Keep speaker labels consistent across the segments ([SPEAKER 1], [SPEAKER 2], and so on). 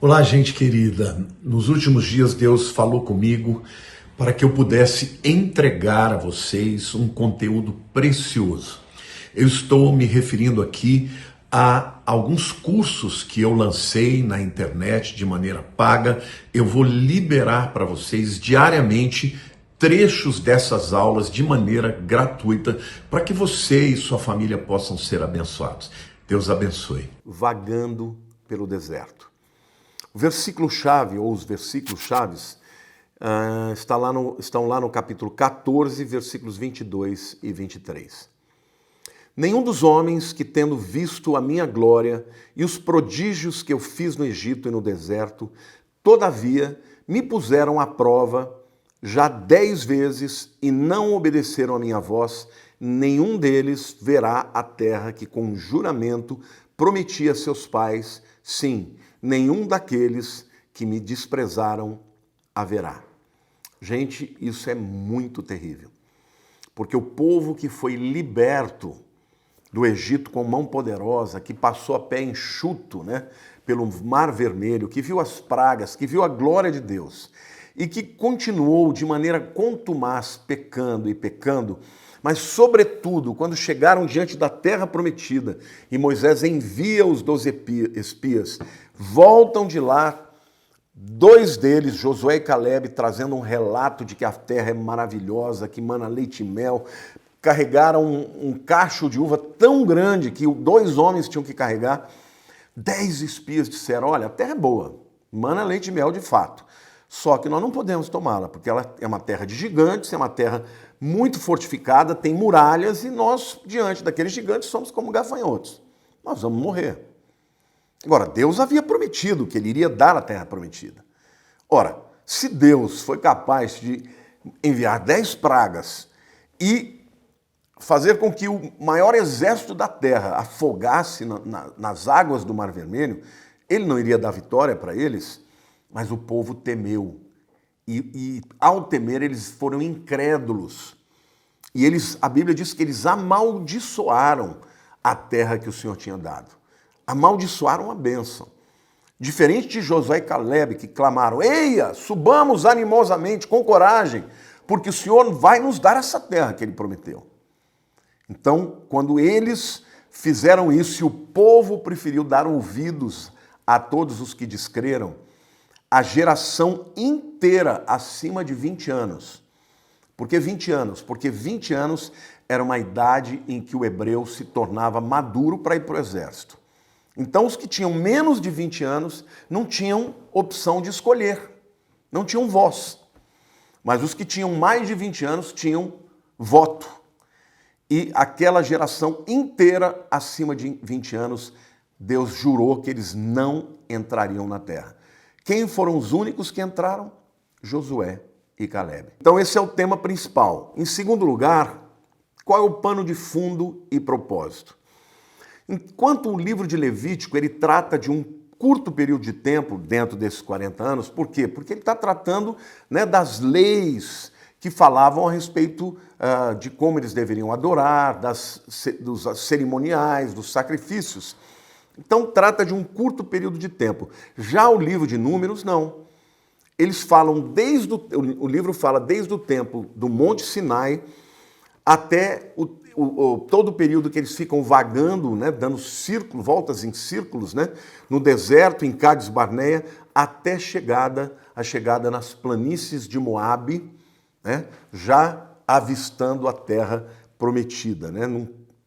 [SPEAKER 1] Olá, gente querida. Nos últimos dias Deus falou comigo para que eu pudesse entregar a vocês um conteúdo precioso. Eu estou me referindo aqui a alguns cursos que eu lancei na internet de maneira paga. Eu vou liberar para vocês diariamente trechos dessas aulas de maneira gratuita para que você e sua família possam ser abençoados. Deus abençoe.
[SPEAKER 2] Vagando pelo deserto. O versículo-chave, ou os versículos-chaves, estão lá no capítulo 14, versículos 22 e 23. Nenhum dos homens que, tendo visto a minha glória e os prodígios que eu fiz no Egito e no deserto, todavia me puseram à prova já 10 vezes e não obedeceram a minha voz, nenhum deles verá a terra que com juramento prometi a seus pais, sim, nenhum daqueles que me desprezaram haverá. Gente, isso é muito terrível, porque o povo que foi liberto do Egito com mão poderosa, que passou a pé enxuto, pelo Mar Vermelho, que viu as pragas, que viu a glória de Deus e que continuou de maneira contumaz pecando e pecando, mas sobretudo quando chegaram diante da terra prometida e Moisés envia os 12 espias, voltam de lá 2 deles, Josué e Caleb, trazendo um relato de que a terra é maravilhosa, que mana leite e mel. Carregaram um cacho de uva tão grande que 2 homens tinham que carregar. 10 espias disseram, olha, a terra é boa, mana leite e mel de fato. Só que nós não podemos tomá-la, porque ela é uma terra de gigantes, é uma terra muito fortificada, tem muralhas e nós, diante daqueles gigantes, somos como gafanhotos. Nós vamos morrer. Agora, Deus havia prometido que ele iria dar a terra prometida. Ora, se Deus foi capaz de enviar 10 pragas e fazer com que o maior exército da terra afogasse nas águas do Mar Vermelho, ele não iria dar vitória para eles, mas o povo temeu. E ao temer, eles foram incrédulos. E a Bíblia diz que eles amaldiçoaram a terra que o Senhor tinha dado. Amaldiçoaram a bênção. Diferente de Josué e Caleb, que clamaram, eia, subamos animosamente, com coragem, porque o Senhor vai nos dar essa terra que ele prometeu. Então, quando eles fizeram isso e o povo preferiu dar ouvidos a todos os que descreram, a geração inteira acima de 20 anos. Por que 20 anos? Porque 20 anos era uma idade em que o hebreu se tornava maduro para ir para o exército. Então, os que tinham menos de 20 anos não tinham opção de escolher, não tinham voz. Mas os que tinham mais de 20 anos tinham voto. E aquela geração inteira acima de 20 anos, Deus jurou que eles não entrariam na terra. Quem foram os únicos que entraram? Josué e Caleb. Então esse é o tema principal. Em segundo lugar, qual é o pano de fundo e propósito? Enquanto o livro de Levítico ele trata de um curto período de tempo dentro desses 40 anos, por quê? Porque ele está tratando das leis que falavam a respeito de como eles deveriam adorar, dos cerimoniais, dos sacrifícios. Então, trata de um curto período de tempo. Já o livro de Números, não. Eles falam o livro fala desde o tempo do Monte Sinai até todo o período que eles ficam vagando, dando voltas em círculos, no deserto, em Cádiz Barneia, até a chegada nas planícies de Moabe, já avistando a terra prometida.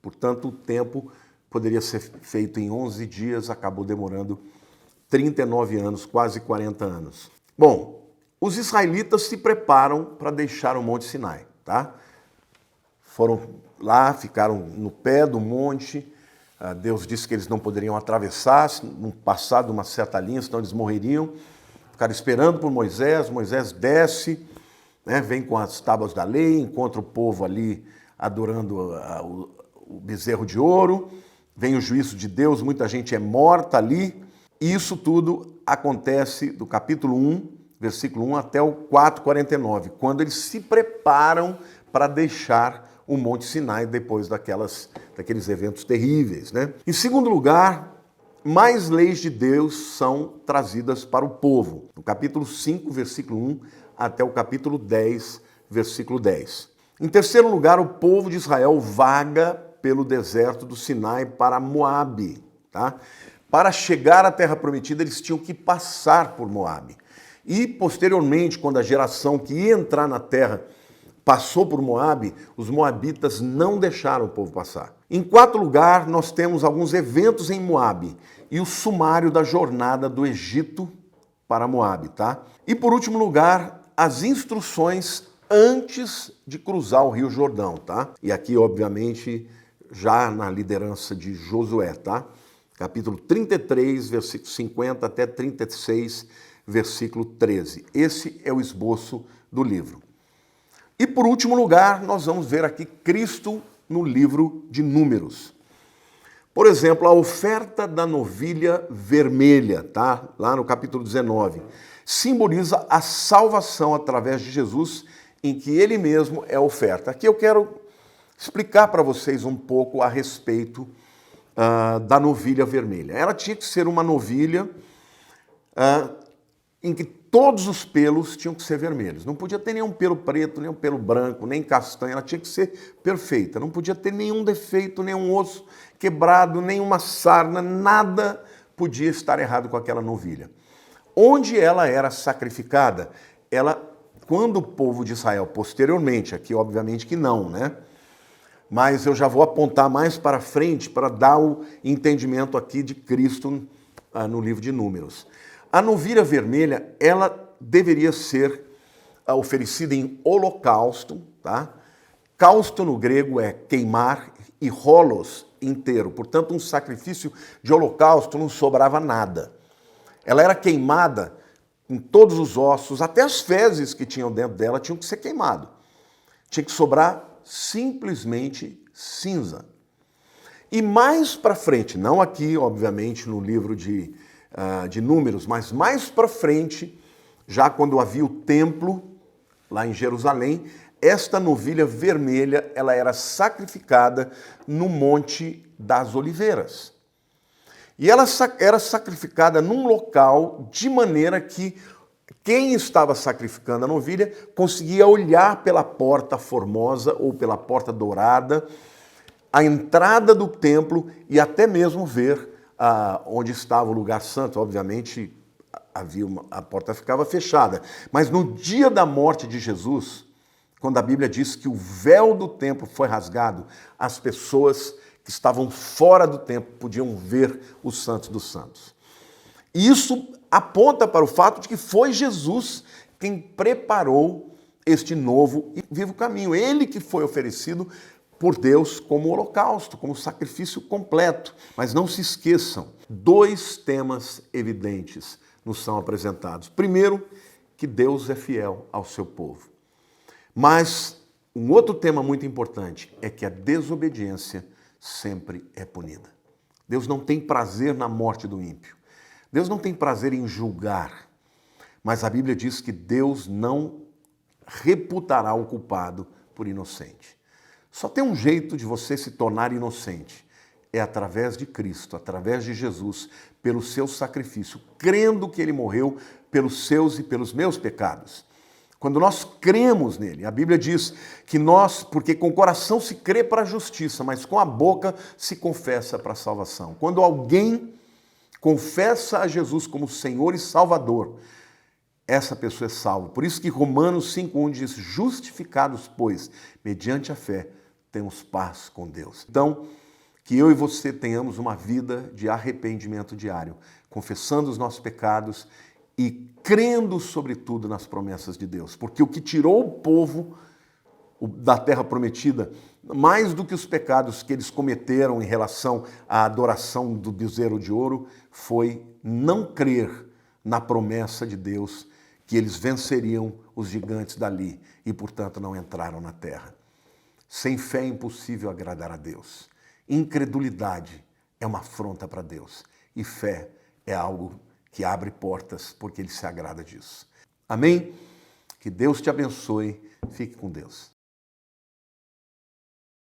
[SPEAKER 2] Portanto, o tempo poderia ser feito em 11 dias, acabou demorando 39 anos, quase 40 anos. Bom, os israelitas se preparam para deixar o Monte Sinai, tá? Foram lá, ficaram no pé do monte, Deus disse que eles não poderiam atravessar, passar de uma certa linha, senão eles morreriam. Ficaram esperando por Moisés, Moisés desce, vem com as tábuas da lei, encontra o povo ali adorando o bezerro de ouro, vem o juízo de Deus, muita gente é morta ali, e isso tudo acontece do capítulo 1, versículo 1 até o 4:49, quando eles se preparam para deixar o Monte Sinai depois daqueles eventos terríveis. Em segundo lugar, mais leis de Deus são trazidas para o povo. No capítulo 5, versículo 1, até o capítulo 10, versículo 10. Em terceiro lugar, o povo de Israel vaga pelo deserto do Sinai para Moabe. Tá? Para chegar à terra prometida, eles tinham que passar por Moabe. E, posteriormente, quando a geração que ia entrar na terra passou por Moabe, os moabitas não deixaram o povo passar. Em quarto lugar, nós temos alguns eventos em Moabe e o sumário da jornada do Egito para Moabe, tá? E por último lugar, as instruções antes de cruzar o Rio Jordão, tá? E aqui, obviamente, já na liderança de Josué, tá? Capítulo 33, versículo 50 até 36, versículo 13. Esse é o esboço do livro. E por último lugar, nós vamos ver aqui Cristo no livro de Números. Por exemplo, a oferta da novilha vermelha, tá? Lá no capítulo 19, simboliza a salvação através de Jesus, em que ele mesmo é a oferta. Aqui eu quero explicar para vocês um pouco a respeito da novilha vermelha. Ela tinha que ser uma novilha em que todos os pelos tinham que ser vermelhos. Não podia ter nenhum pelo preto, nenhum pelo branco, nem castanho. Ela tinha que ser perfeita. Não podia ter nenhum defeito, nenhum osso quebrado, nenhuma sarna, nada podia estar errado com aquela novilha. Onde ela era sacrificada, quando o povo de Israel, posteriormente, aqui obviamente que não, né? Mas eu já vou apontar mais para frente para dar o entendimento aqui de Cristo no livro de Números. A novilha vermelha, ela deveria ser oferecida em holocausto, tá? Causto no grego é queimar e holos inteiro. Portanto, um sacrifício de holocausto não sobrava nada. Ela era queimada com todos os ossos, até as fezes que tinham dentro dela tinham que ser queimadas. Tinha que sobrar simplesmente cinza. E mais para frente, não aqui, obviamente, no livro de Números, mas mais para frente, já quando havia o templo lá em Jerusalém, esta novilha vermelha ela era sacrificada no Monte das Oliveiras. E ela era sacrificada num local de maneira que quem estava sacrificando a novilha conseguia olhar pela porta formosa ou pela porta dourada, a entrada do templo e até mesmo ver onde estava o lugar santo. Obviamente, a porta ficava fechada. Mas no dia da morte de Jesus, quando a Bíblia diz que o véu do templo foi rasgado, as pessoas que estavam fora do templo podiam ver os santos dos santos. E isso aponta para o fato de que foi Jesus quem preparou este novo e vivo caminho. Ele que foi oferecido por Deus como holocausto, como sacrifício completo. Mas não se esqueçam, dois temas evidentes nos são apresentados. Primeiro, que Deus é fiel ao seu povo. Mas um outro tema muito importante é que a desobediência sempre é punida. Deus não tem prazer na morte do ímpio. Deus não tem prazer em julgar. Mas a Bíblia diz que Deus não reputará o culpado por inocente. Só tem um jeito de você se tornar inocente. É através de Cristo, através de Jesus, pelo seu sacrifício, crendo que ele morreu pelos seus e pelos meus pecados. Quando nós cremos nele, a Bíblia diz que porque com o coração se crê para a justiça, mas com a boca se confessa para a salvação. Quando alguém confessa a Jesus como Senhor e Salvador, essa pessoa é salva. Por isso que Romanos 5:1 diz, justificados, pois, mediante a fé, temos paz com Deus. Então, que eu e você tenhamos uma vida de arrependimento diário, confessando os nossos pecados e crendo, sobretudo, nas promessas de Deus. Porque o que tirou o povo da terra prometida, mais do que os pecados que eles cometeram em relação à adoração do bezerro de ouro, foi não crer na promessa de Deus que eles venceriam os gigantes dali e, portanto, não entraram na terra. Sem fé é impossível agradar a Deus. Incredulidade é uma afronta para Deus. E fé é algo que abre portas porque Ele se agrada disso. Amém? Que Deus te abençoe. Fique com Deus.